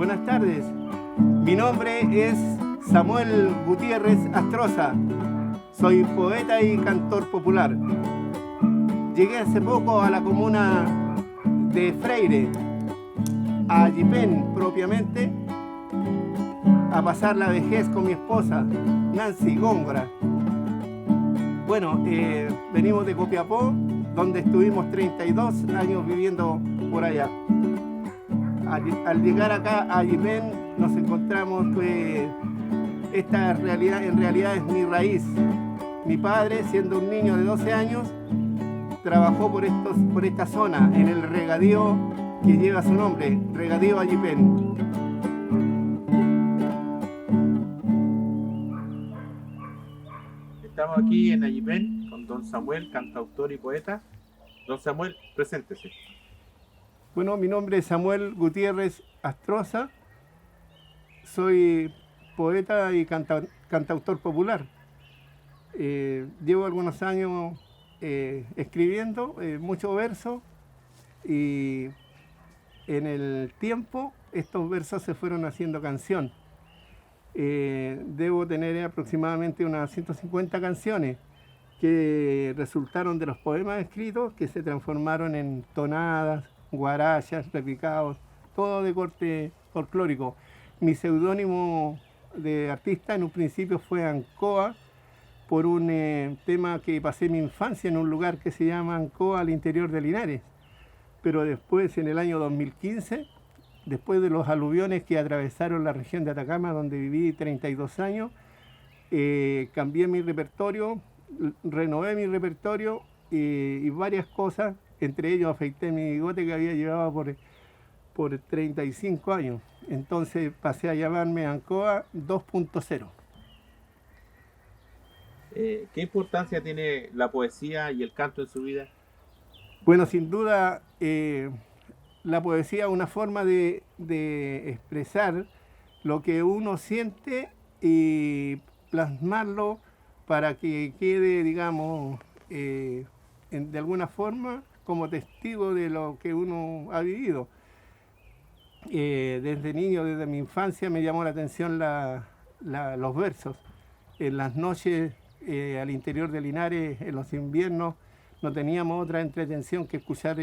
Buenas tardes. Mi nombre es Samuel Gutiérrez Astroza. Soy poeta y cantor popular. Llegué hace poco a la comuna de Freire, a Ayipén propiamente, a pasar la vejez con mi esposa, Nancy Góngora. Bueno, venimos de Copiapó, donde estuvimos 32 años viviendo por allá. Al llegar acá a Ayipén nos encontramos que esta realidad en realidad es mi raíz. Mi padre, siendo un niño de 12 años, trabajó por esta zona, en el regadío que lleva su nombre, Regadío Ayipén. Estamos aquí en Ayipén con don Samuel, cantautor y poeta. Don Samuel, preséntese. Bueno, mi nombre es Samuel Gutiérrez Astroza. Soy poeta y cantautor popular. Llevo algunos años escribiendo muchos versos y en el tiempo estos versos se fueron haciendo canción. Debo tener aproximadamente unas 150 canciones que resultaron de los poemas escritos, que se transformaron en tonadas, guarachas, repicados, todo de corte folclórico. Mi seudónimo de artista en un principio fue Ancoa, por un tema que pasé mi infancia en un lugar que se llama Ancoa, al interior de Linares. Pero después, en el año 2015, después de los aluviones que atravesaron la región de Atacama, donde viví 32 años, cambié mi repertorio, renové mi repertorio y varias cosas, entre ellos afeité mi bigote que había llevado por 35 años. Entonces pasé a llamarme Ancoa 2.0. ¿Qué importancia tiene la poesía y el canto en su vida? Bueno, sin duda, la poesía es una forma de expresar lo que uno siente y plasmarlo para que quede, digamos, de alguna forma como testigo de lo que uno ha vivido. Desde niño, desde mi infancia, me llamó la atención los versos. En las noches al interior de Linares, en los inviernos, no teníamos otra entretención que escuchar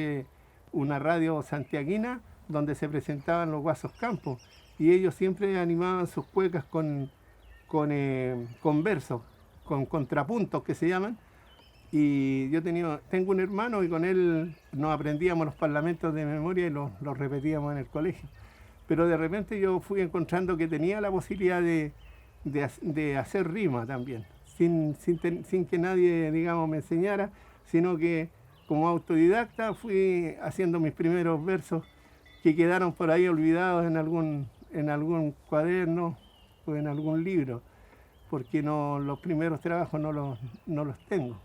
una radio santiaguina donde se presentaban los Guasos Campos, y ellos siempre animaban sus cuecas con versos, con contrapuntos que se llaman. Y yo tengo un hermano y con él nos aprendíamos los parlamentos de memoria y los repetíamos en el colegio. Pero de repente yo fui encontrando que tenía la posibilidad de hacer rima también, sin que nadie, digamos, me enseñara, sino que como autodidacta fui haciendo mis primeros versos que quedaron por ahí olvidados en algún cuaderno o en algún libro, porque los primeros trabajos no los tengo.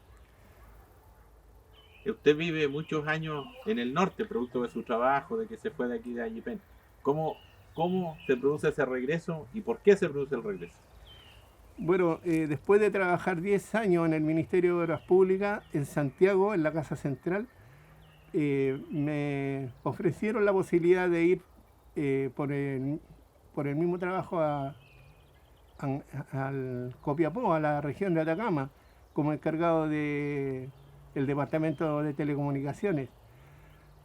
Usted vive muchos años en el norte, producto de su trabajo, de que se fue de aquí de Ayipén. ¿Cómo se produce ese regreso y por qué se produce el regreso? Bueno, después de trabajar 10 años en el Ministerio de Obras Públicas en Santiago, en la Casa Central, me ofrecieron la posibilidad de ir por el mismo trabajo al Copiapó, a la región de Atacama, como encargado del Departamento de Telecomunicaciones.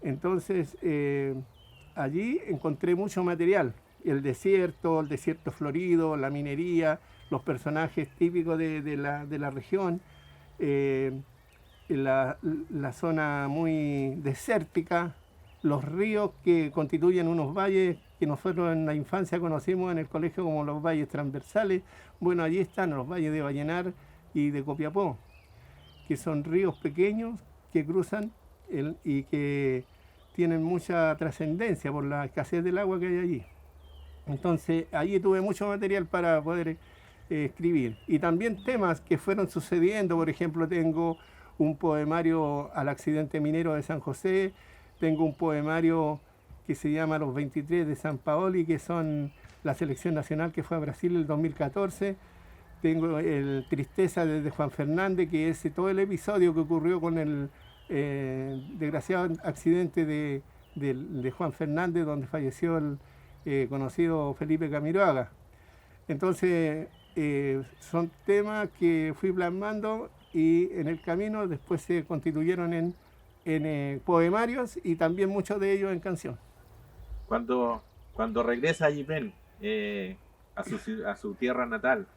Entonces, allí encontré mucho material, el desierto florido, la minería, los personajes típicos de la región, la zona muy desértica, los ríos que constituyen unos valles que nosotros en la infancia conocimos en el colegio como los valles transversales. Bueno, allí están los valles de Vallenar y de Copiapó, que son ríos pequeños que cruzan y que tienen mucha trascendencia por la escasez del agua que hay allí. Entonces, allí tuve mucho material para poder escribir. Y también temas que fueron sucediendo. Por ejemplo, tengo un poemario al accidente minero de San José, tengo un poemario que se llama Los 23 de San Paoli, que son la selección nacional que fue a Brasil el 2014. Tengo el Tristeza desde Juan Fernández, que es todo el episodio que ocurrió con el desgraciado accidente de Juan Fernández, donde falleció conocido Felipe Camiroaga. Entonces, son temas que fui plasmando y en el camino después se constituyeron en poemarios y también muchos de ellos en canción. Cuando regresa a Yipen, a su tierra natal,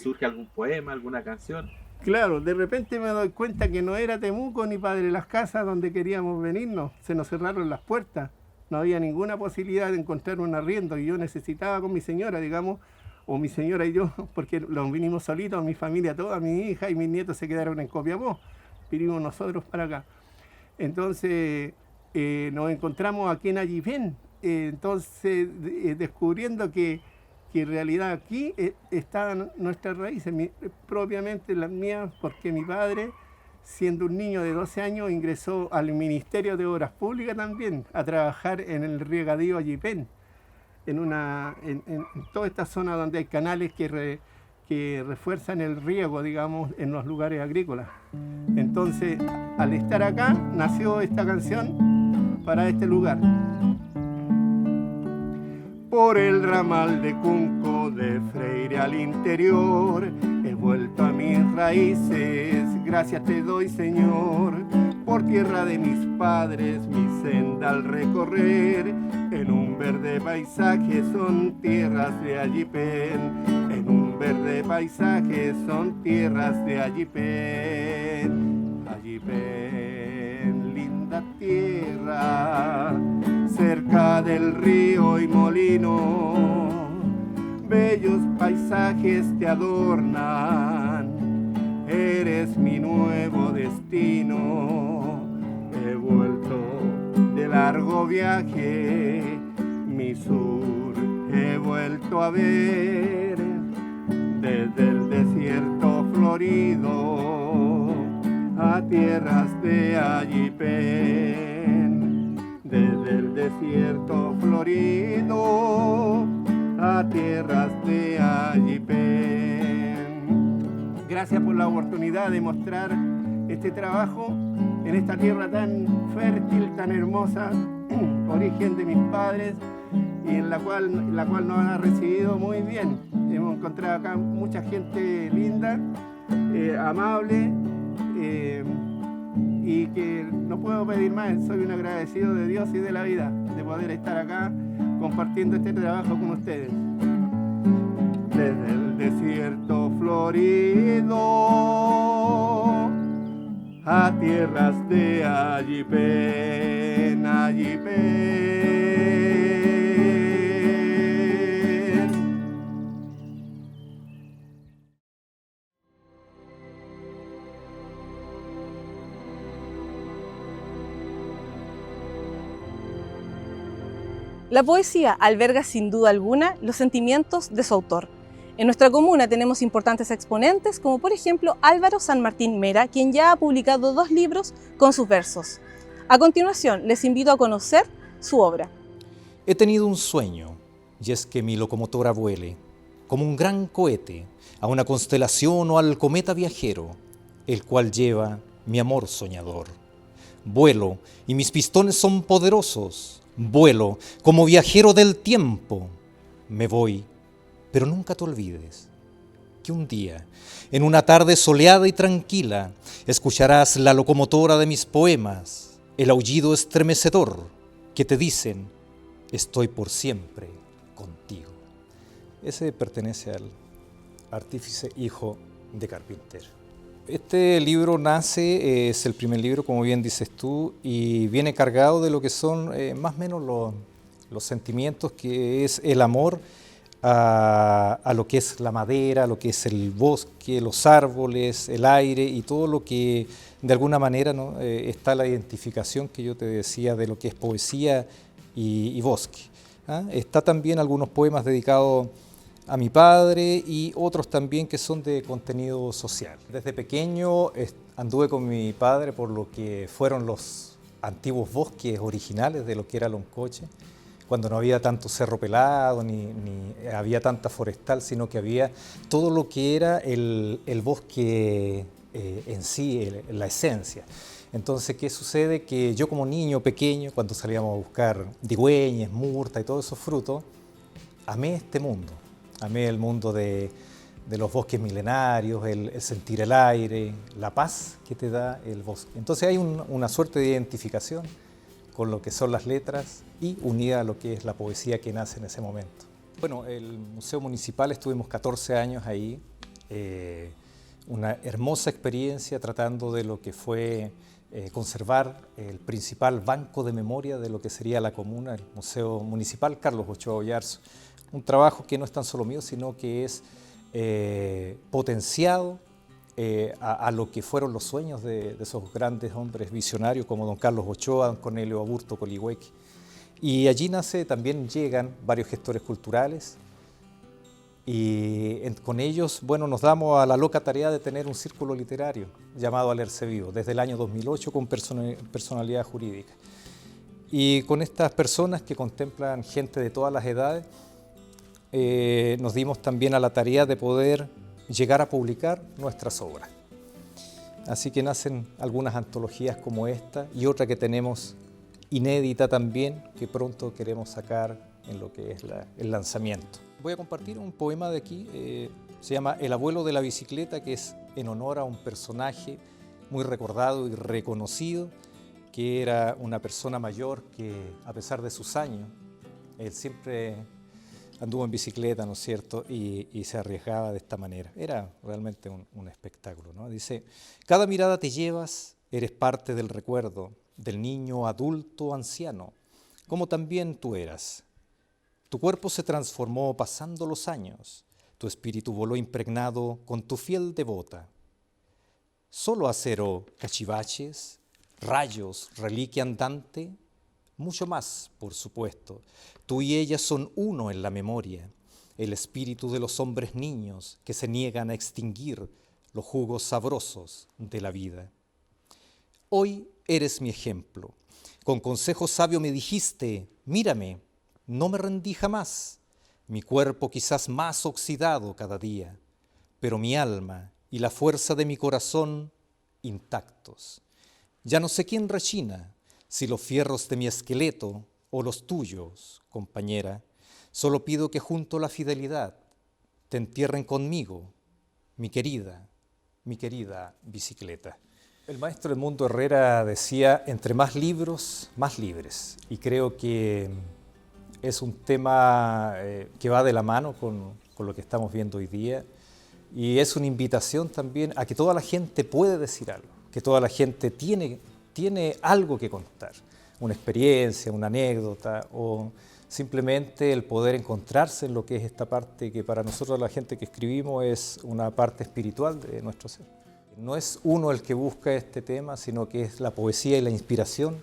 ¿surge algún poema, alguna canción? Claro, de repente me doy cuenta que no era Temuco ni Padre Las Casas donde queríamos venirnos, se nos cerraron las puertas, no había ninguna posibilidad de encontrar un arriendo y yo necesitaba con mi señora, digamos, o mi señora y yo, porque los vinimos solitos, mi familia toda, mi hija y mis nietos se quedaron en Copiapó, vinimos nosotros para acá. Entonces nos encontramos aquí en Ayipén, entonces descubriendo que en realidad aquí están nuestras raíces, propiamente las mías, porque mi padre, siendo un niño de 12 años, ingresó al Ministerio de Obras Públicas también, a trabajar en el regadío Ayipén, en toda esta zona donde hay canales que refuerzan el riego, digamos, en los lugares agrícolas. Entonces, al estar acá, nació esta canción para este lugar. Por el ramal de Cunco de Freire al interior, he vuelto a mis raíces, gracias te doy, Señor, por tierra de mis padres, mi senda al recorrer, en un verde paisaje son tierras de Ayipén, en un verde paisaje son tierras de Ayipén, Ayipén, linda tierra, cerca del río y molino, bellos paisajes te adornan, eres mi nuevo destino. He vuelto de largo viaje, mi sur he vuelto a ver, desde el desierto florido a tierras de Ayipén, desde el desierto florido a tierras de Ayipén. Gracias por la oportunidad de mostrar este trabajo en esta tierra tan fértil, tan hermosa, origen de mis padres, y en la cual nos ha recibido muy bien. Hemos encontrado acá mucha gente linda, amable, y que no puedo pedir más. Soy un agradecido de Dios y de la vida de poder estar acá compartiendo este trabajo con ustedes. Desde el desierto florido a tierras de Ayipén, Ayipén. La poesía alberga sin duda alguna los sentimientos de su autor. En nuestra comuna tenemos importantes exponentes, como por ejemplo Álvaro San Martín Mera, quien ya ha publicado 2 libros con sus versos. A continuación, les invito a conocer su obra. He tenido un sueño, y es que mi locomotora vuele, como un gran cohete, a una constelación o al cometa viajero, el cual lleva mi amor soñador. Vuelo, y mis pistones son poderosos. Vuelo como viajero del tiempo. Me voy, pero nunca te olvides que un día, en una tarde soleada y tranquila, escucharás la locomotora de mis poemas, el aullido estremecedor que te dicen: estoy por siempre contigo. Ese pertenece al artífice hijo de carpintero. Este libro nace, es el primer libro, como bien dices tú, y viene cargado de lo que son más o menos los sentimientos que es el amor a lo que es la madera, a lo que es el bosque, los árboles, el aire y todo lo que de alguna manera, ¿no? Está la identificación que yo te decía de lo que es poesía y bosque. ¿Ah? Está también algunos poemas dedicados a mi padre y otros también que son de contenido social. Desde pequeño anduve con mi padre por lo que fueron los antiguos bosques originales de lo que era Loncoche, cuando no había tanto cerro pelado ni había tanta forestal, sino que había todo lo que era el bosque en sí, la esencia. Entonces, ¿qué sucede? Que yo como niño pequeño, cuando salíamos a buscar digüeñes, murta y todos esos frutos, amé este mundo, amé el mundo de los bosques milenarios, el sentir el aire, la paz que te da el bosque. Entonces hay una suerte de identificación con lo que son las letras y unida a lo que es la poesía que nace en ese momento. Bueno, el Museo Municipal estuvimos 14 años ahí, una hermosa experiencia tratando de lo que fue conservar el principal banco de memoria de lo que sería la comuna, el Museo Municipal Carlos Ochoa Oyarzo. Un trabajo que no es tan solo mío, sino que es potenciado a lo que fueron los sueños de esos grandes hombres visionarios como don Carlos Ochoa, don Cornelio Aburto Coligüeque. Y allí también llegan varios gestores culturales y con ellos, bueno, nos damos a la loca tarea de tener un círculo literario llamado Alerce Vivo, desde el año 2008 con personalidad jurídica. Y con estas personas que contemplan gente de todas las edades, nos dimos también a la tarea de poder llegar a publicar nuestras obras. Así que nacen algunas antologías como esta y otra que tenemos inédita también, que pronto queremos sacar en lo que es el lanzamiento. Voy a compartir un poema de aquí, se llama El abuelo de la bicicleta, que es en honor a un personaje muy recordado y reconocido, que era una persona mayor que, a pesar de sus años, él siempre anduvo en bicicleta, ¿no es cierto?, y se arriesgaba de esta manera. Era realmente un espectáculo, ¿no? Dice, cada mirada te llevas, eres parte del recuerdo, del niño, adulto, anciano, como también tú eras. Tu cuerpo se transformó pasando los años, tu espíritu voló impregnado con tu fiel devota. Solo acero, cachivaches, rayos, reliquia andante, mucho más, por supuesto. Tú y ella son uno en la memoria, el espíritu de los hombres niños que se niegan a extinguir los jugos sabrosos de la vida. Hoy eres mi ejemplo. Con consejo sabio me dijiste, mírame, no me rendí jamás. Mi cuerpo quizás más oxidado cada día, pero mi alma y la fuerza de mi corazón intactos. Ya no sé quién rechina, si los fierros de mi esqueleto o los tuyos, compañera. Solo pido que junto a la fidelidad te entierren conmigo, mi querida bicicleta. El maestro Edmundo Herrera decía, entre más libros, más libres. Y creo que es un tema que va de la mano con lo que estamos viendo hoy día. Y es una invitación también a que toda la gente puede decir algo, que toda la gente tiene algo que contar, una experiencia, una anécdota o simplemente el poder encontrarse en lo que es esta parte que para nosotros la gente que escribimos es una parte espiritual de nuestro ser. No es uno el que busca este tema, sino que es la poesía y la inspiración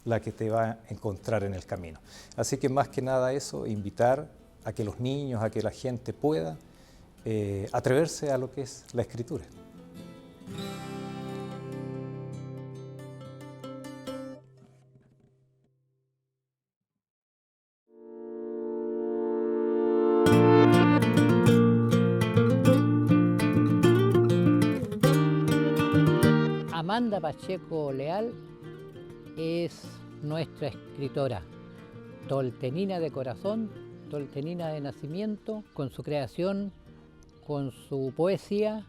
la que te va a encontrar en el camino. Así que más que nada eso, invitar a que los niños, a que la gente pueda atreverse a lo que es la escritura. Amanda Pacheco Leal es nuestra escritora, toltenina de corazón, toltenina de nacimiento, con su creación, con su poesía,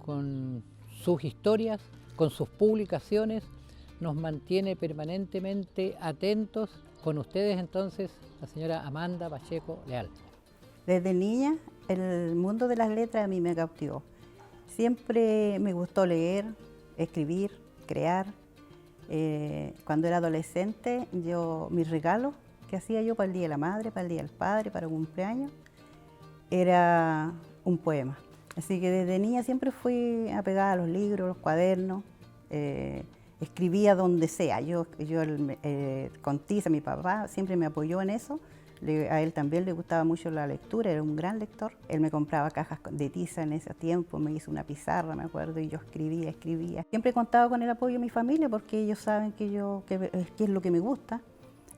con sus historias, con sus publicaciones, nos mantiene permanentemente atentos. Con ustedes entonces, la señora Amanda Pacheco Leal. Desde niña, el mundo de las letras a mí me cautivó. Siempre me gustó leer, escribir, crear. Cuando era adolescente, mis regalos que hacía yo para el Día de la Madre, para el Día del Padre, para un cumpleaños, era un poema. Así que desde niña siempre fui apegada a los libros, los cuadernos, escribía donde sea. Con tiza, mi papá siempre me apoyó en eso. A él también le gustaba mucho la lectura, era un gran lector. Él me compraba cajas de tiza en ese tiempo, me hizo una pizarra, me acuerdo, y yo escribía. Siempre he contado con el apoyo de mi familia porque ellos saben que es lo que me gusta.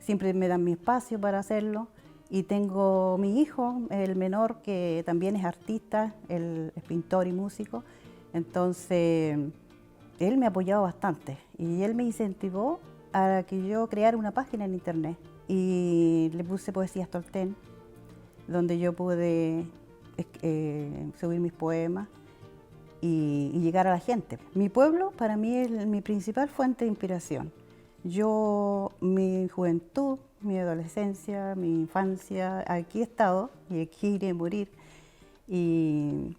Siempre me dan mi espacio para hacerlo. Y tengo mi hijo, el menor, que también es artista, él es pintor y músico. Entonces, él me ha apoyado bastante y él me incentivó a que yo creara una página en internet. Y le puse Poesías Tolten donde yo pude subir mis poemas y llegar a la gente. Mi pueblo para mí es mi principal fuente de inspiración. Yo, mi juventud, mi adolescencia, mi infancia, aquí he estado y aquí iré a morir. Y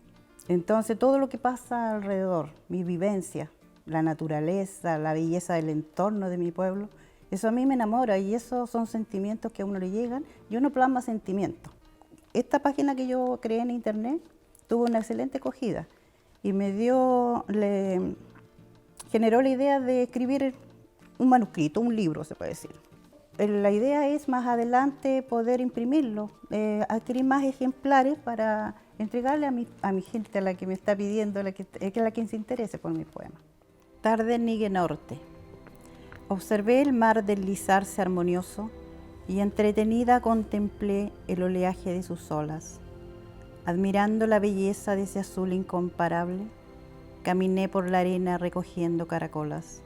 entonces todo lo que pasa alrededor, mi vivencia, la naturaleza, la belleza del entorno de mi pueblo, eso a mí me enamora y esos son sentimientos que a uno le llegan y uno plasma sentimientos. Esta página que yo creé en internet tuvo una excelente acogida y generó la idea de escribir un manuscrito, un libro se puede decir. La idea es más adelante poder imprimirlo, adquirir más ejemplares para entregarle a mi gente, a la que me está pidiendo, la que se interese por mi poema. Tarde en Nigue Norte. Observé el mar deslizarse armonioso y entretenida contemplé el oleaje de sus olas. Admirando la belleza de ese azul incomparable, caminé por la arena recogiendo caracolas.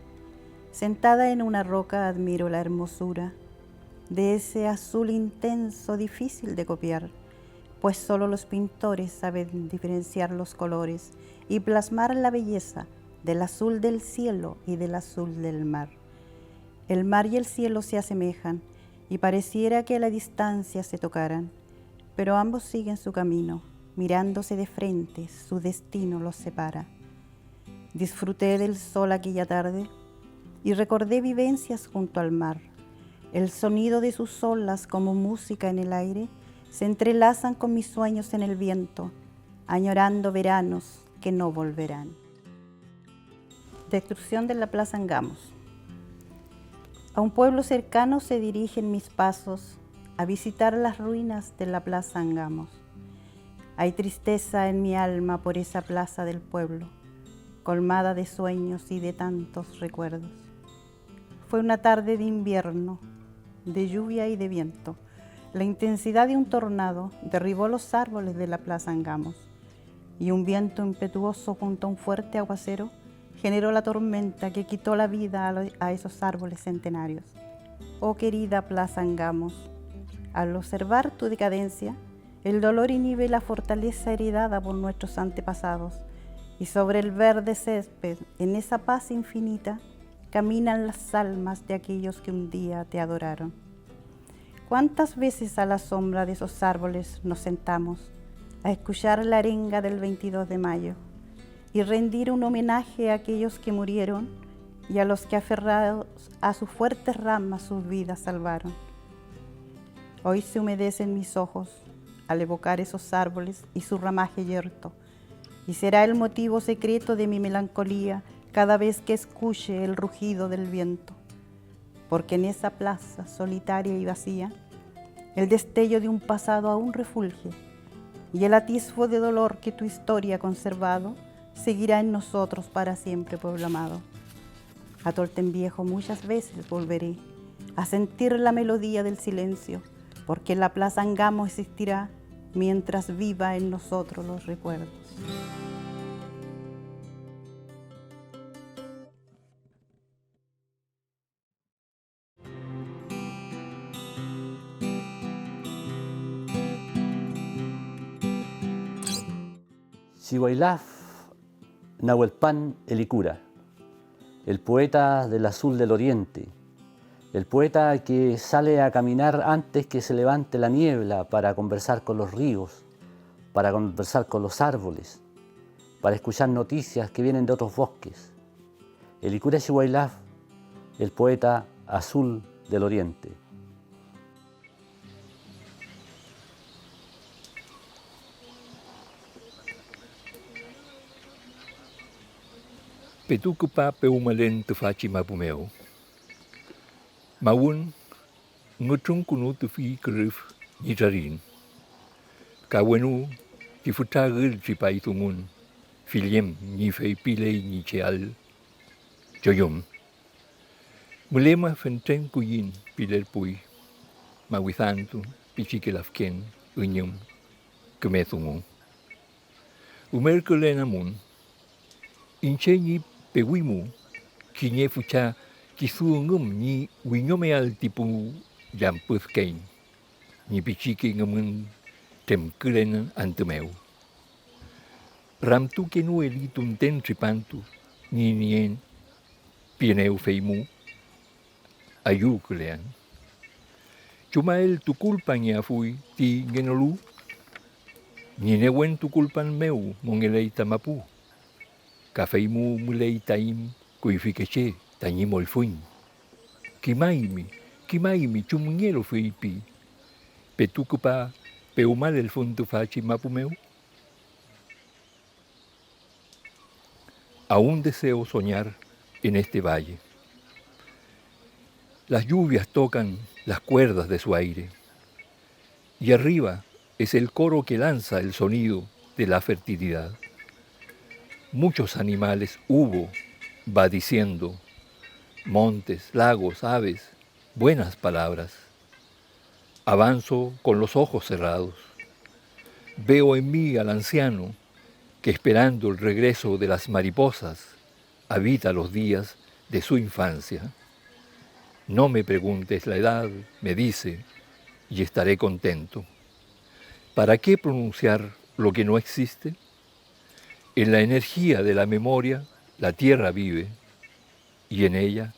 Sentada en una roca admiro la hermosura de ese azul intenso difícil de copiar, pues solo los pintores saben diferenciar los colores y plasmar la belleza del azul del cielo y del azul del mar. El mar y el cielo se asemejan y pareciera que a la distancia se tocaran, pero ambos siguen su camino, mirándose de frente, su destino los separa. Disfruté del sol aquella tarde y recordé vivencias junto al mar. El sonido de sus olas como música en el aire se entrelazan con mis sueños en el viento, añorando veranos que no volverán. Destrucción de la Plaza Angamos. A un pueblo cercano se dirigen mis pasos a visitar las ruinas de la Plaza Angamos. Hay tristeza en mi alma por esa plaza del pueblo, colmada de sueños y de tantos recuerdos. Fue una tarde de invierno, de lluvia y de viento. La intensidad de un tornado derribó los árboles de la Plaza Angamos y un viento impetuoso junto a un fuerte aguacero generó la tormenta que quitó la vida a esos árboles centenarios. Oh querida Plaza Angamos, al observar tu decadencia, el dolor inhibe la fortaleza heredada por nuestros antepasados y sobre el verde césped, en esa paz infinita, caminan las almas de aquellos que un día te adoraron. ¿Cuántas veces a la sombra de esos árboles nos sentamos a escuchar la arenga del 22 de mayo y rendir un homenaje a aquellos que murieron y a los que aferrados a sus fuertes ramas sus vidas salvaron? Hoy se humedecen mis ojos al evocar esos árboles y su ramaje yerto, y será el motivo secreto de mi melancolía cada vez que escuche el rugido del viento, porque en esa plaza solitaria y vacía, el destello de un pasado aún refulge, y el atisbo de dolor que tu historia ha conservado seguirá en nosotros para siempre, pueblo amado. A Tolten Viejo muchas veces volveré a sentir la melodía del silencio, porque la Plaza Angamos existirá mientras viva en nosotros los recuerdos. Xihuaylaf Nahuelpan Elicura, el poeta del azul del oriente, el poeta que sale a caminar antes que se levante la niebla para conversar con los ríos, para conversar con los árboles, para escuchar noticias que vienen de otros bosques. Elicura Xihuaylaf, el poeta azul del oriente. Petuku pa peumalen tu faci mapumeo. Maun ngutung kunu tu fi krif ni jarin. Kawenu ki futagil ci pai tungun. Filiem ni fei pilei ni cheal. Joyum. Mulema fenten kuyin pilel pui. Mawisantu pichikelafken unyum kumetungu. Umerkule namun. Inche ni pewimu, kinye fucha kisuungum ni winyomeal tipu jampus kain. Ni pichiki ngamun trem kylen ante meu. Ram tu que nu elitum ten tripantu, ni nien pieneu feimu, ayu kylean. Cuma el tu culpa ni afui ti genolu, ni newen tu culpan meu mongelei tamapu. Kafeimu mulei taim kuifikeche tañimol fuin. Kimaimi chumngelo feipi. Petukupa peumal el funtu fachi mapumeu. Aún deseo soñar en este valle. Las lluvias tocan las cuerdas de su aire. Y arriba es el coro que lanza el sonido de la fertilidad. Muchos animales hubo, va diciendo, montes, lagos, aves, buenas palabras. Avanzo con los ojos cerrados. Veo en mí al anciano que esperando el regreso de las mariposas habita los días de su infancia. No me preguntes la edad, me dice, y estaré contento. ¿Para qué pronunciar lo que no existe? En la energía de la memoria, la tierra vive, y en ella,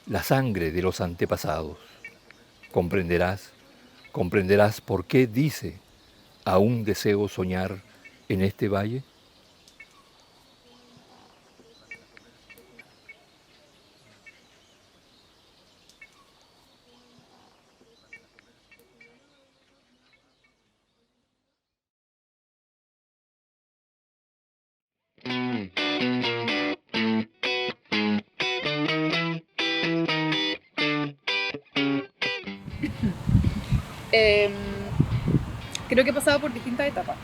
la sangre de los antepasados. Comprenderás por qué dice, aún deseo soñar en este valle. Creo que he pasado por distintas etapas.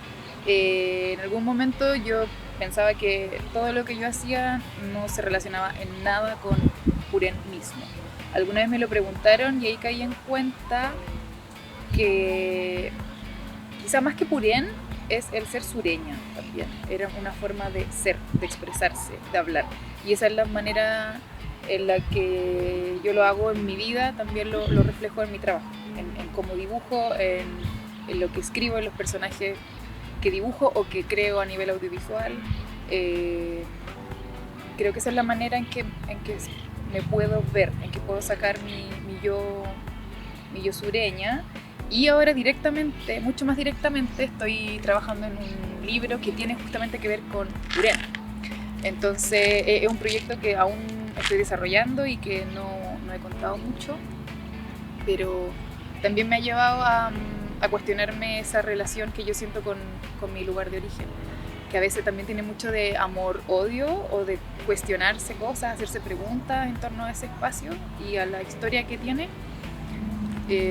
En algún momento yo pensaba que todo lo que yo hacía no se relacionaba en nada con Purén mismo. Alguna vez me lo preguntaron y ahí caí en cuenta que quizá más que Purén es el ser sureña también. Era una forma de ser, de expresarse, de hablar. Y esa es la manera en la que yo lo hago en mi vida, también lo reflejo en mi trabajo, en cómo dibujo, en lo que escribo, en los personajes que dibujo o que creo a nivel audiovisual. Creo que esa es la manera en que me puedo ver, en que puedo sacar mi yo sureña. Y ahora directamente, mucho más directamente, estoy trabajando en un libro que tiene justamente que ver con Purén. Entonces es un proyecto que aún estoy desarrollando y que no he contado mucho, pero también me ha llevado a cuestionarme esa relación que yo siento con mi lugar de origen, que a veces también tiene mucho de amor-odio o de cuestionarse cosas, hacerse preguntas en torno a ese espacio y a la historia que tiene,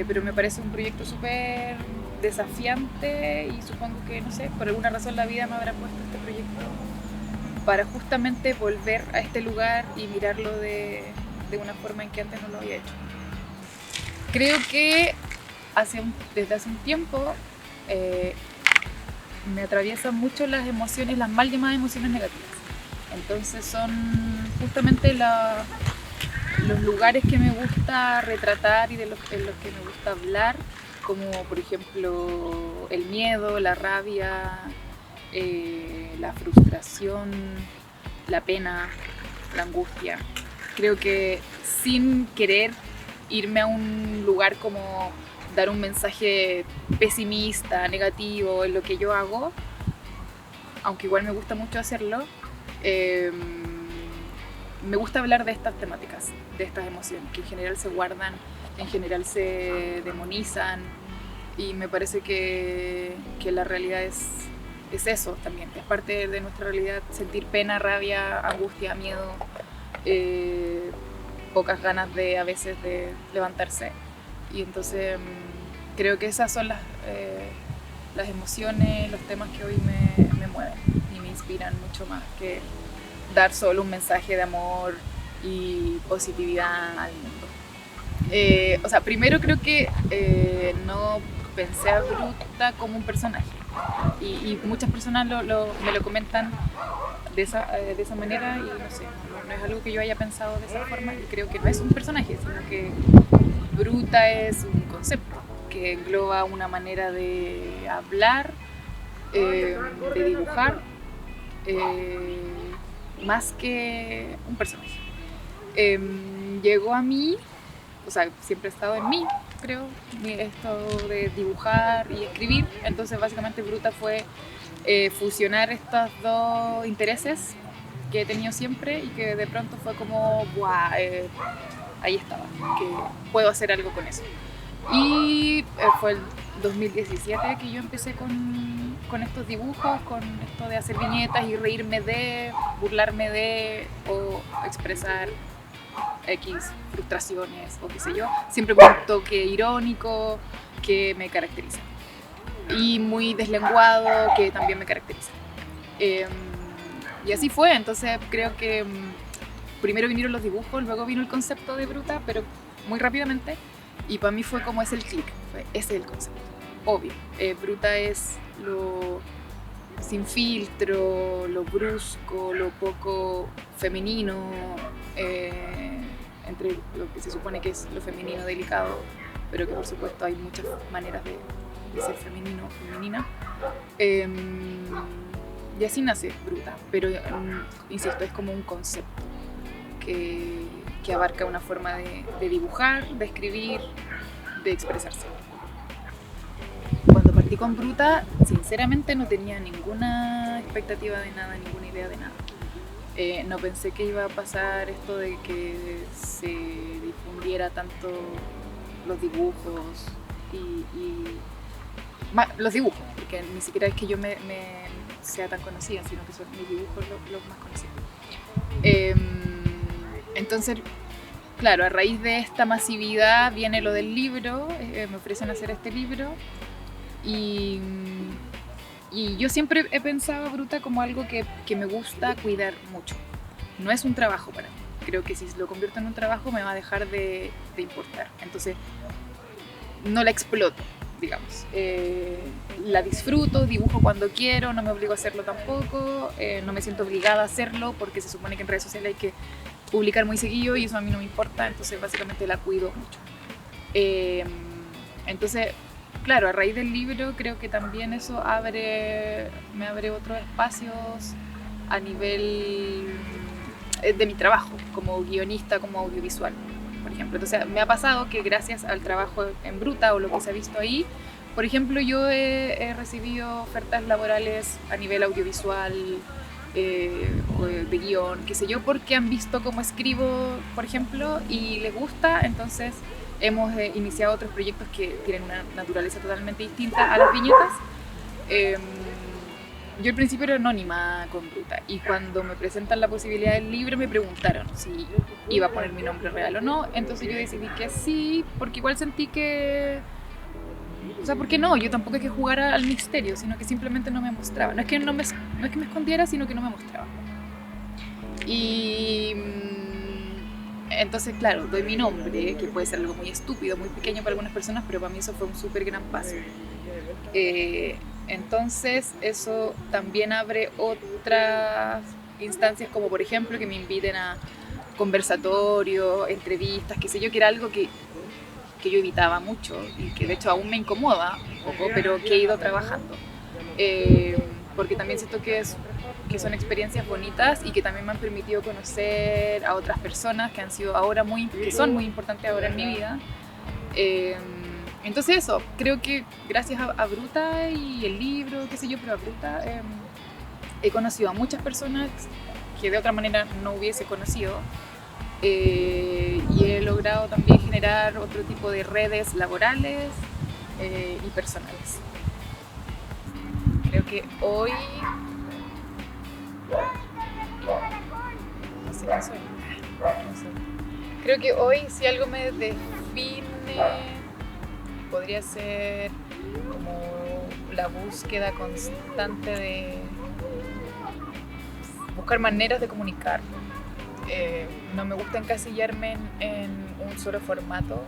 pero me parece un proyecto súper desafiante y supongo que, no sé, por alguna razón la vida me habrá puesto este proyecto para justamente volver a este lugar y mirarlo de una forma en que antes no lo había hecho. Creo que desde hace un tiempo me atraviesan mucho las emociones, las mal llamadas emociones negativas. Entonces son justamente los lugares que me gusta retratar y en los que me gusta hablar, como por ejemplo el miedo, la rabia, la frustración, la pena, la angustia. Creo que sin querer irme a un lugar como dar un mensaje pesimista, negativo en lo que yo hago, aunque igual me gusta mucho hacerlo, me gusta hablar de estas temáticas, de estas emociones, que en general se guardan, en general se demonizan, y me parece que la realidad es eso también, es parte de nuestra realidad, sentir pena, rabia, angustia, miedo, pocas ganas a veces de levantarse. Y entonces creo que esas son las emociones, los temas que hoy me mueven y me inspiran mucho más que dar solo un mensaje de amor y positividad al mundo. O sea, primero creo que no pensé a Bruta como un personaje y muchas personas me lo comentan de esa manera y no sé, no es algo que yo haya pensado de esa forma y creo que no es un personaje, sino que Bruta es un concepto que engloba una manera de hablar, de dibujar, más que un personaje. Llegó a mí, o sea, siempre ha estado en mí, creo, esto de dibujar y escribir. Entonces básicamente Bruta fue fusionar estos dos intereses que he tenido siempre y que de pronto fue como, ¡buah! Ahí estaba, que puedo hacer algo con eso. Y fue el 2017 que yo empecé con estos dibujos, con esto de hacer viñetas y reírme de, burlarme de o expresar X frustraciones o qué sé yo, siempre con un toque irónico que me caracteriza y muy deslenguado que también me caracteriza. Y así fue, entonces creo que primero vinieron los dibujos, luego vino el concepto de Bruta, pero muy rápidamente, y para mí fue como ese el clic, ese es el concepto, obvio. Bruta es lo sin filtro, lo brusco, lo poco femenino, entre lo que se supone que es lo femenino delicado, pero que por supuesto hay muchas maneras de ser femenino o femenina. Y así nace Bruta, pero insisto, es como un concepto que abarca una forma de dibujar, de escribir, de expresarse. Cuando partí con Bruta, sinceramente no tenía ninguna expectativa de nada, ninguna idea de nada. No pensé que iba a pasar esto de que se difundiera tanto los dibujos los dibujos, porque ni siquiera es que yo me sea tan conocida, sino que son mis dibujos los más conocidos. Entonces, claro, a raíz de esta masividad viene lo del libro, me ofrecen hacer este libro y yo siempre he pensado a Bruta como algo que me gusta cuidar mucho. No es un trabajo para mí. Creo que si lo convierto en un trabajo me va a dejar de importar. Entonces, no la exploto, digamos. La disfruto, dibujo cuando quiero, no me obligo a hacerlo tampoco, no me siento obligada a hacerlo porque se supone que en redes sociales hay que publicar muy seguido y eso a mí no me importa, entonces básicamente la cuido mucho. Entonces, claro, a raíz del libro creo que también eso me abre otros espacios a nivel de mi trabajo, como guionista, como audiovisual, por ejemplo. Entonces me ha pasado que gracias al trabajo en Bruta o lo que se ha visto ahí, por ejemplo, yo he recibido ofertas laborales a nivel audiovisual, de guión, qué sé yo, porque han visto cómo escribo, por ejemplo, y les gusta. Entonces hemos iniciado otros proyectos que tienen una naturaleza totalmente distinta a las viñetas. Yo al principio era anónima con Bruta y cuando me presentan la posibilidad del libro me preguntaron si iba a poner mi nombre real o no, entonces yo decidí que sí, porque igual sentí que, o sea, ¿por qué no? Yo tampoco es que jugara al misterio, sino que simplemente no me mostraba. No es que me escondiera, sino que no me mostraba. Y entonces, claro, doy mi nombre, que puede ser algo muy estúpido, muy pequeño para algunas personas, pero para mí eso fue un súper gran paso. Entonces, eso también abre otras instancias, como por ejemplo que me inviten a conversatorios, entrevistas, qué sé yo, que era algo que yo evitaba mucho y que de hecho aún me incomoda un poco, pero que he ido trabajando. Porque también siento que son experiencias bonitas y que también me han permitido conocer a otras personas que son muy importantes ahora en mi vida. Entonces eso, creo que gracias a Bruta y el libro, qué sé yo, pero a Bruta he conocido a muchas personas que de otra manera no hubiese conocido. Y he logrado también generar otro tipo de redes laborales y personales. Creo que hoy... No sé quién soy. No sé. Creo que hoy si algo me define podría ser como la búsqueda constante de buscar maneras de comunicar. No me gusta encasillarme en un solo formato,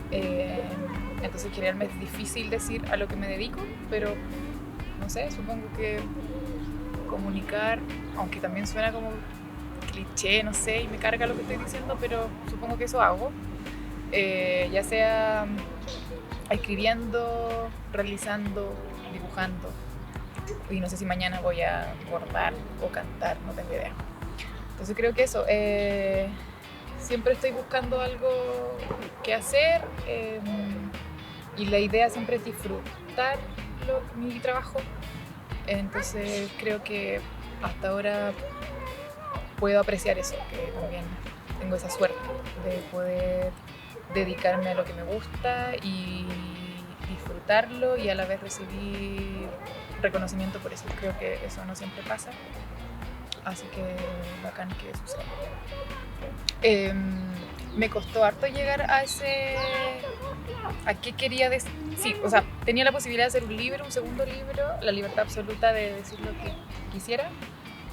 entonces generalmente es difícil decir a lo que me dedico, pero no sé, supongo que comunicar, aunque también suena como cliché, no sé, y me carga lo que estoy diciendo, pero supongo que eso hago, ya sea escribiendo, realizando, dibujando. Y no sé si mañana voy a bordar o cantar, no tengo idea. Entonces creo que eso, siempre estoy buscando algo que hacer, y la idea siempre es disfrutar mi trabajo. Entonces creo que hasta ahora puedo apreciar eso, que también tengo esa suerte de poder dedicarme a lo que me gusta y disfrutarlo y a la vez recibir reconocimiento por eso. Creo que eso no siempre pasa, así que bacán que suceda. Me costó harto llegar a qué quería decir. Sí, o sea, tenía la posibilidad de hacer un libro, un segundo libro, la libertad absoluta de decir lo que quisiera,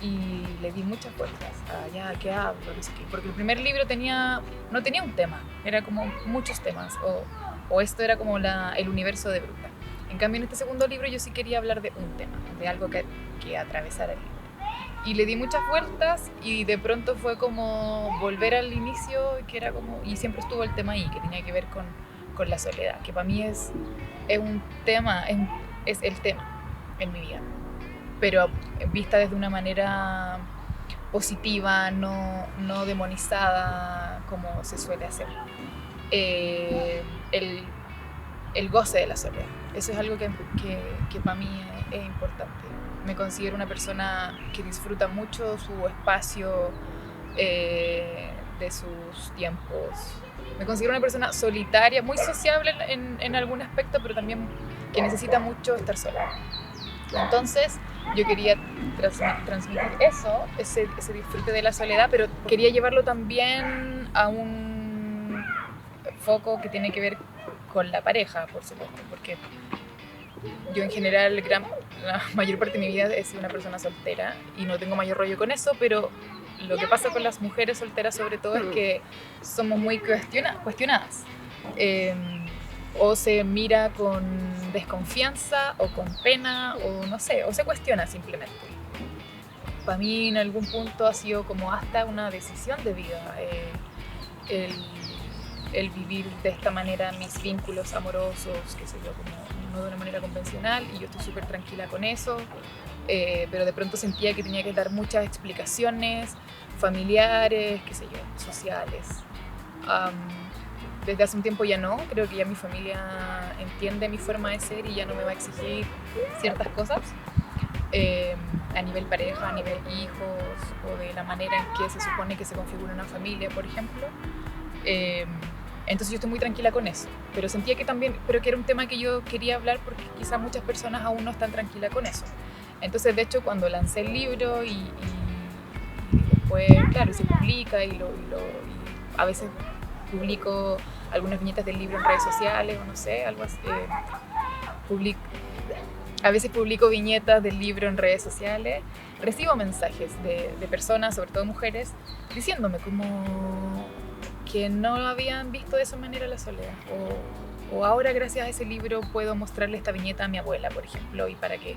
y le di muchas vueltas a ya, ¿qué hablo? No sé qué. Porque el primer libro no tenía un tema, era como muchos temas, o esto era como el universo de Bruta. En cambio, en este segundo libro yo sí quería hablar de un tema, de algo que atravesara el libro. Y le di muchas vueltas y de pronto fue como volver al inicio, que era como, y siempre estuvo el tema ahí, que tenía que ver con la soledad, que para mí es un tema, es el tema en mi vida, pero vista desde una manera positiva, no demonizada como se suele hacer. El goce de la soledad, eso es algo que para mí es importante. Me considero una persona que disfruta mucho su espacio, de sus tiempos. Me considero una persona solitaria, muy sociable en algún aspecto, pero también que necesita mucho estar sola. Entonces yo quería transmitir ese disfrute de la soledad, pero quería llevarlo también a un foco que tiene que ver con la pareja, por supuesto, porque yo en general la mayor parte de mi vida he sido una persona soltera y no tengo mayor rollo con eso, pero lo que pasa con las mujeres solteras sobre todo es que somos muy cuestionadas. O se mira con desconfianza o con pena, o no sé, o se cuestiona simplemente. Para mí en algún punto ha sido como hasta una decisión de vida el vivir de esta manera mis vínculos amorosos, qué sé yo, como no de una manera convencional, y yo estoy súper tranquila con eso, pero de pronto sentía que tenía que dar muchas explicaciones familiares, qué sé yo, sociales. Desde hace un tiempo ya no, creo que ya mi familia entiende mi forma de ser y ya no me va a exigir ciertas cosas, a nivel pareja, a nivel hijos, o de la manera en que se supone que se configura una familia, por ejemplo. Entonces yo estoy muy tranquila con eso, pero sentía que también, pero que era un tema que yo quería hablar porque quizás muchas personas aún no están tranquilas con eso. Entonces, de hecho, cuando lancé el libro y después, claro, se publica y a veces publico algunas viñetas del libro en redes sociales, o no sé, algo así. A veces publico viñetas del libro en redes sociales, recibo mensajes de personas, sobre todo mujeres, diciéndome como que no habían visto de esa manera la soledad, o ahora gracias a ese libro puedo mostrarle esta viñeta a mi abuela, por ejemplo, y para que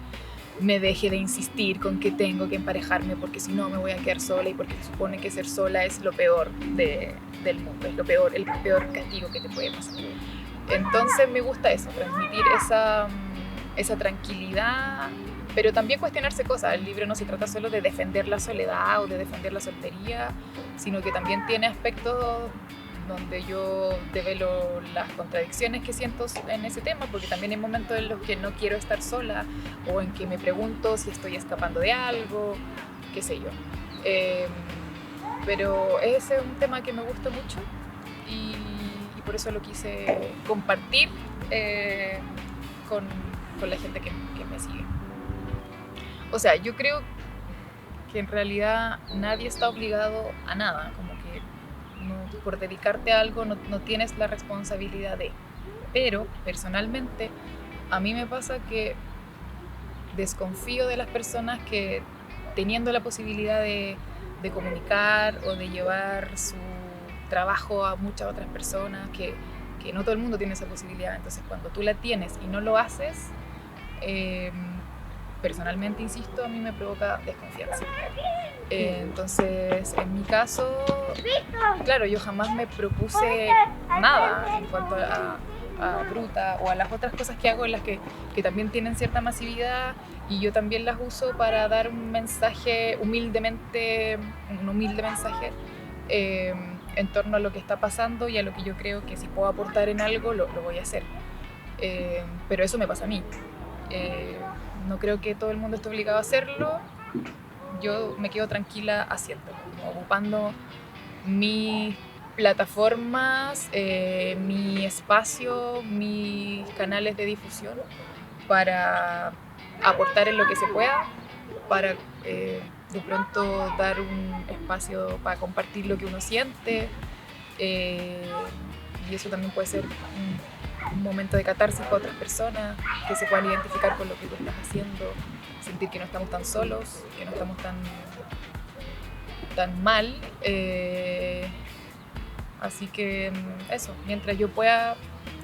me deje de insistir con que tengo que emparejarme porque si no me voy a quedar sola, y porque se supone que ser sola es lo peor del mundo, es el peor castigo que te puede pasar. Entonces me gusta eso, transmitir esa tranquilidad, pero también cuestionarse cosas. El libro no se trata solo de defender la soledad o de defender la soltería, sino que también tiene aspectos donde yo develo las contradicciones que siento en ese tema, porque también hay momentos en los que no quiero estar sola, o en que me pregunto si estoy escapando de algo, qué sé yo. Pero ese es un tema que me gusta mucho y por eso lo quise compartir con la gente que me sigue. O sea, yo creo que en realidad nadie está obligado a nada, como que por dedicarte a algo no tienes la responsabilidad de. Pero personalmente a mí me pasa que desconfío de las personas que, teniendo la posibilidad de comunicar o de llevar su trabajo a muchas otras personas, que no todo el mundo tiene esa posibilidad. Entonces cuando tú la tienes y no lo haces, personalmente, insisto, a mí me provoca desconfianza. Entonces, en mi caso, claro, yo jamás me propuse nada en cuanto a Bruta o a las otras cosas que hago en las que también tienen cierta masividad y yo también las uso para dar un mensaje un humilde mensaje en torno a lo que está pasando y a lo que yo creo que si puedo aportar en algo lo voy a hacer. Pero eso me pasa a mí. No creo que todo el mundo esté obligado a hacerlo. Yo me quedo tranquila haciéndolo, ocupando mis plataformas, mi espacio, mis canales de difusión para aportar en lo que se pueda, para de pronto dar un espacio para compartir lo que uno siente, y eso también puede ser un momento de catarsis para otras personas que se puedan identificar con lo que tú estás haciendo, sentir que no estamos tan solos, que no estamos tan mal. Así que eso, mientras yo pueda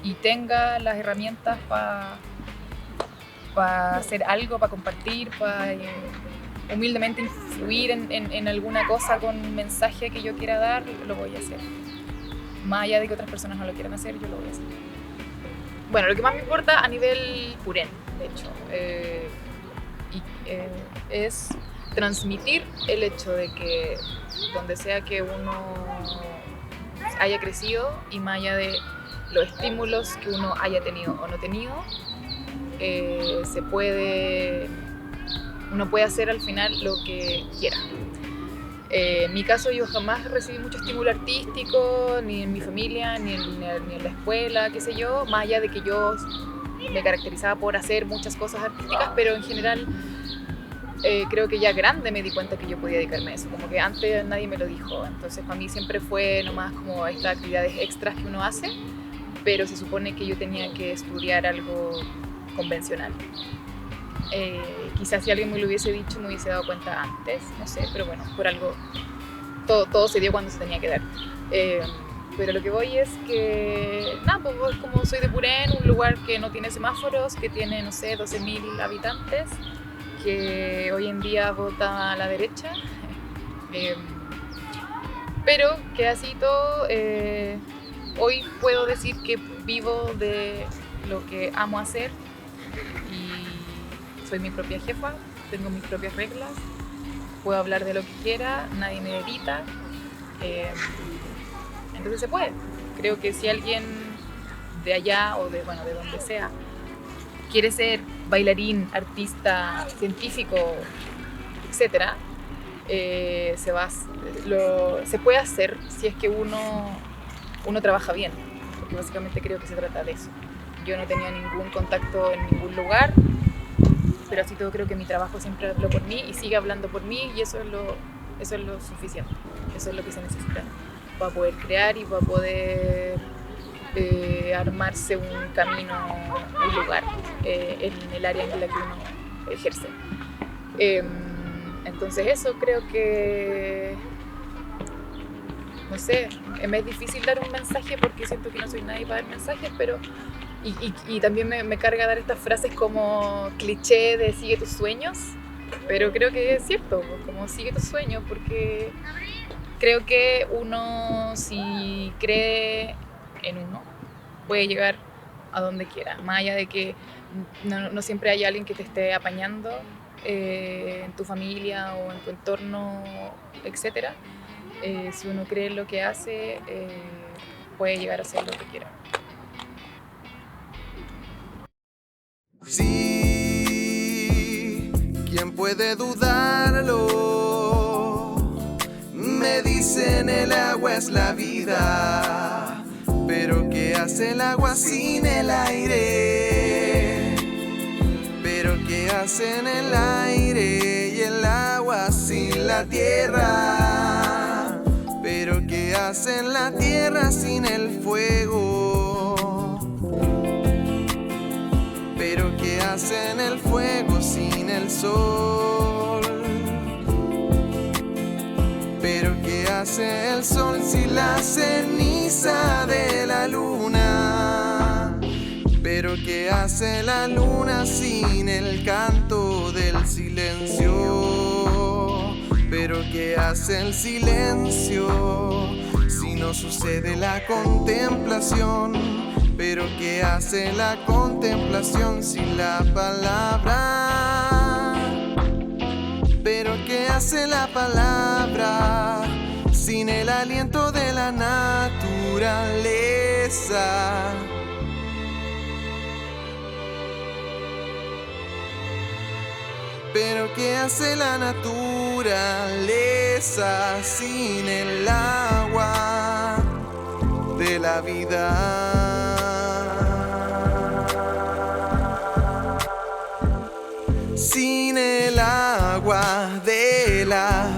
y tenga las herramientas para hacer algo, para compartir, para humildemente influir en alguna cosa con un mensaje que yo quiera dar, lo voy a hacer. Más allá de que otras personas no lo quieran hacer, yo lo voy a hacer. Bueno, lo que más me importa a nivel Purén, de hecho, es transmitir el hecho de que donde sea que uno haya crecido y más allá de los estímulos que uno haya tenido o no tenido, uno puede hacer al final lo que quiera. En mi caso yo jamás recibí mucho estímulo artístico, ni en mi familia, ni en la escuela, qué sé yo, más allá de que yo me caracterizaba por hacer muchas cosas artísticas, pero en general creo que ya grande me di cuenta que yo podía dedicarme a eso, como que antes nadie me lo dijo, entonces para mí siempre fue nomás como estas actividades extras que uno hace, pero se supone que yo tenía que estudiar algo convencional. Quizás si alguien me lo hubiese dicho me hubiese dado cuenta antes, no sé, pero bueno, por algo todo se dio cuando se tenía que dar. Pero lo que voy es que, nada, pues como soy de Purén, un lugar que no tiene semáforos, que tiene, no sé, 12.000 habitantes, que hoy en día vota a la derecha, pero que así todo, hoy puedo decir que vivo de lo que amo hacer y soy mi propia jefa, tengo mis propias reglas, puedo hablar de lo que quiera, nadie me edita, entonces se puede. Creo que si alguien de allá o de donde sea quiere ser bailarín, artista, científico, etc., se puede hacer si es que uno trabaja bien, porque básicamente creo que se trata de eso. Yo no tenía ningún contacto en ningún lugar, pero así todo creo que mi trabajo siempre habló por mí y sigue hablando por mí, y eso es lo suficiente, eso es lo que se necesita para poder crear y para poder armarse un camino, un lugar en el área en la que uno ejerce. Entonces eso creo que, no sé, me es difícil dar un mensaje porque siento que no soy nadie para dar mensajes, pero y también me carga dar estas frases como cliché de sigue tus sueños, pero creo que es cierto, como sigue tus sueños, porque creo que uno, si cree en uno, puede llegar a donde quiera, más allá de que no siempre hay alguien que te esté apañando en tu familia o en tu entorno, etc. Si uno cree en lo que hace, puede llegar a hacer lo que quiera. Sí, ¿quién puede dudarlo? Me dicen el agua es la vida, pero ¿qué hace el agua sin el aire? Pero ¿qué hacen el aire y el agua sin la tierra? Pero ¿qué hacen la tierra sin el fuego? Pero ¿qué hacen el fuego sin el sol? Pero ¿qué hace el sol sin la ceniza de la luna? Pero ¿qué hace la luna sin el canto del silencio? Pero ¿qué hace el silencio si no sucede la contemplación? Pero ¿qué hace la contemplación sin la palabra? Pero ¿qué hace la palabra sin el aliento de la naturaleza? Pero ¿qué hace la naturaleza sin el agua de la vida? Sin el agua de la